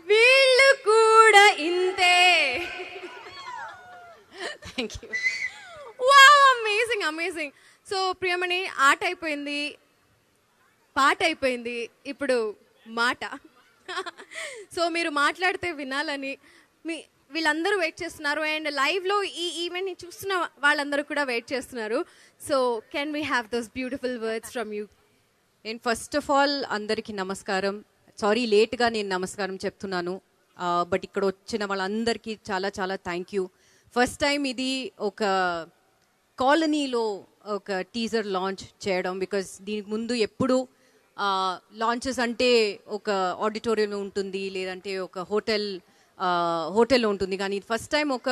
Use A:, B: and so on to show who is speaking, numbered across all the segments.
A: వీళ్ళు కూడా ఇంతే. Thank you. Wow, amazing amazing. So Priyamani, ఆట అయిపోయింది, పాట అయిపోయింది, ఇప్పుడు మాట. సో మీరు మాట్లాడితే వినాలని వీళ్ళందరూ వెయిట్ చేస్తున్నారు, అండ్ లైవ్లో ఈ ఈవెంట్ని చూస్తున్న వాళ్ళందరూ కూడా వెయిట్ చేస్తున్నారు. So can we have those beautiful words from you?
B: నేను ఫస్ట్ ఆఫ్ ఆల్ అందరికీ నమస్కారం. సారీ లేట్గా నేను నమస్కారం చెప్తున్నాను, బట్ ఇక్కడ వచ్చిన వాళ్ళందరికీ చాలా చాలా థ్యాంక్ యూ. ఫస్ట్ టైం ఇది ఒక కాలనీలో ఒక టీజర్ లాంచ్ చేయడం, బికాజ్ దీనికి ముందు ఎప్పుడు లాంచెస్ అంటే ఒక ఆడిటోరియంలో ఉంటుంది, లేదంటే ఒక హోటల్లో ఉంటుంది, కానీ ఫస్ట్ టైం ఒక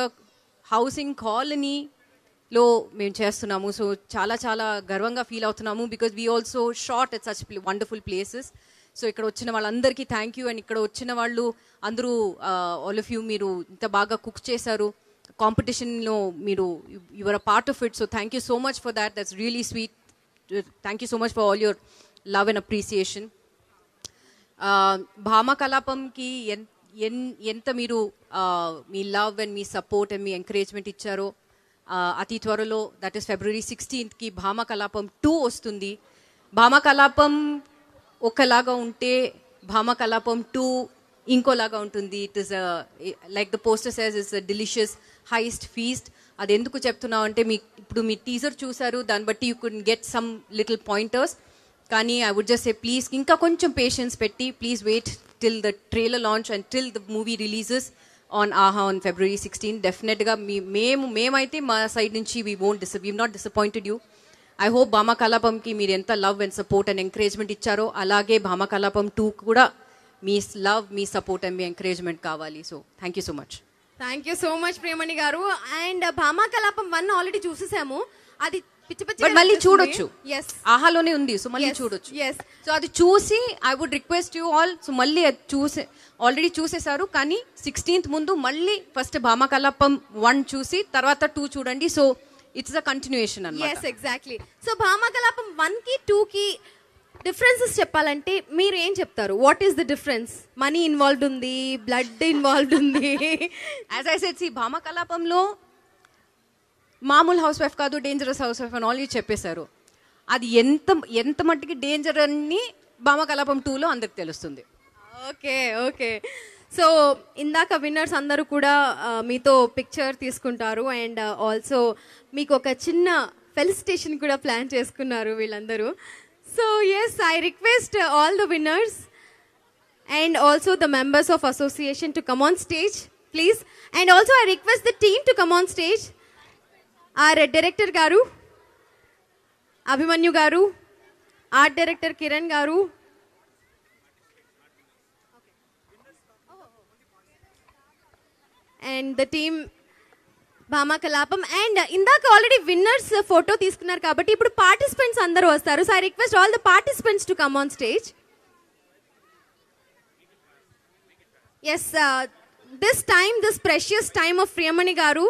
B: హౌసింగ్ కాలనీలో మేము చేస్తున్నాము. సో చాలా చాలా గర్వంగా ఫీల్ అవుతున్నాము, because we also shot at such wonderful places. So ఇక్కడ వచ్చిన వాళ్ళందరికీ థ్యాంక్ యూ. అండ్ ఇక్కడ వచ్చిన వాళ్ళు అందరూ ఆల్ ఆఫ్ యూ, మీరు ఇంత బాగా కుక్ చేశారు, కాంపిటీషన్లో మీరు your a part of it. So thank you so much for that, that's really sweet. Thank you so much for all your love and appreciation. భామ కలాపంకి ఎంత మీరు మీ లవ్ అండ్ మీ సపోర్ట్ అండ్ మీ ఎంకరేజ్మెంట్ ఇచ్చారో, అతి త్వరలో, దట్ ఈస్ February 16th భామ కలాపం 2 వస్తుంది. భామ కలాపం ఒకలాగా ఉంటే భామ కలాపం 2 ఇంకోలాగా ఉంటుంది. It is like the poster says, it's a delicious highest feast. అది ఎందుకు చెప్తున్నావు అంటే, ఇప్పుడు మీ టీజర్ చూసారు, దాన్ని బట్టి you could get some little pointers. కానీ I would just say please ఇంకా కొంచెం పేషెన్స్ పెట్టి, please wait till the trailer launch and till the movie releases on Aha on February 16th. డెఫినెట్గా మేమైతే మా సైడ్ నుంచి we not disappointed you. I hope భామ కలాపంకి మీరు ఎంత love and support and encouragement ఇచ్చారో, అలాగే భామ కలాపం 2 కూడా మీ లవ్, మీ సపోర్ట్ అండ్ మీ ఎంకరేజ్మెంట్ కావాలి. So thank you so much.
A: Thank you so much Priyamani గారు. అండ్ భామ కలాపం 1 ఆల్రెడీ చూసేసాము, అది
B: బట్ మళ్ళీ చూడొచ్చు,
A: ఎస్
B: ఆహాలోనే ఉంది, సో మళ్ళీ చూడొచ్చు.
A: ఎస్,
B: సో అది చూసి I would request you all, so మళ్ళీ అది ఆల్రెడీ చూసేశారు, కానీ 16th ముందు మళ్ళీ ఫస్ట్ భామ కలాపం 1 చూసి తర్వాత 2 చూడండి. సో ఇట్స్ అ కంటిన్యూయేషన్ అన్నమాట.
A: Yes, exactly. So Bhama Kalapam 1కి 2కి డిఫరెన్సెస్ చెప్పాలంటే మీరు ఏం చెప్తారు? What is the difference? Money involved ఉంది, బ్లడ్ ఇన్వాల్వ్డ్ ఉంది.
B: యాజ్ ఐ సెడ్, భామ కలాపంలో మామూలు హౌస్ వైఫ్ కాదు, డేంజరస్ హౌస్ వైఫ్ అని ఆల్రెడీ చెప్పేశారు. అది ఎంత మట్టికి డేంజర్ అని భామ కలాపం 2లో అందరికి తెలుస్తుంది.
A: Okay okay. సో ఇందాక విన్నర్స్ అందరూ కూడా మీతో పిక్చర్ తీసుకుంటారు, అండ్ ఆల్సో మీకు ఒక చిన్న ఫెలిసిటేషన్ కూడా ప్లాన్ చేసుకున్నారు వీళ్ళందరూ. So yes, I request all the winners and also the members of association to come on stage, please. And also I request the team to come on stage. Our director garu, Abhimanyu garu, art director Kiran garu, and the team Bhama Kalapam. And ఇందాక already winners photo తీసుకున్నారు కాబట్టి ఇప్పుడు participants అందరూ వస్తారు. So I request all the participants to come on stage. Yes, this precious time of Priyamani garu,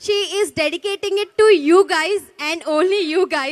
A: she is dedicating it to you guys and only you guys.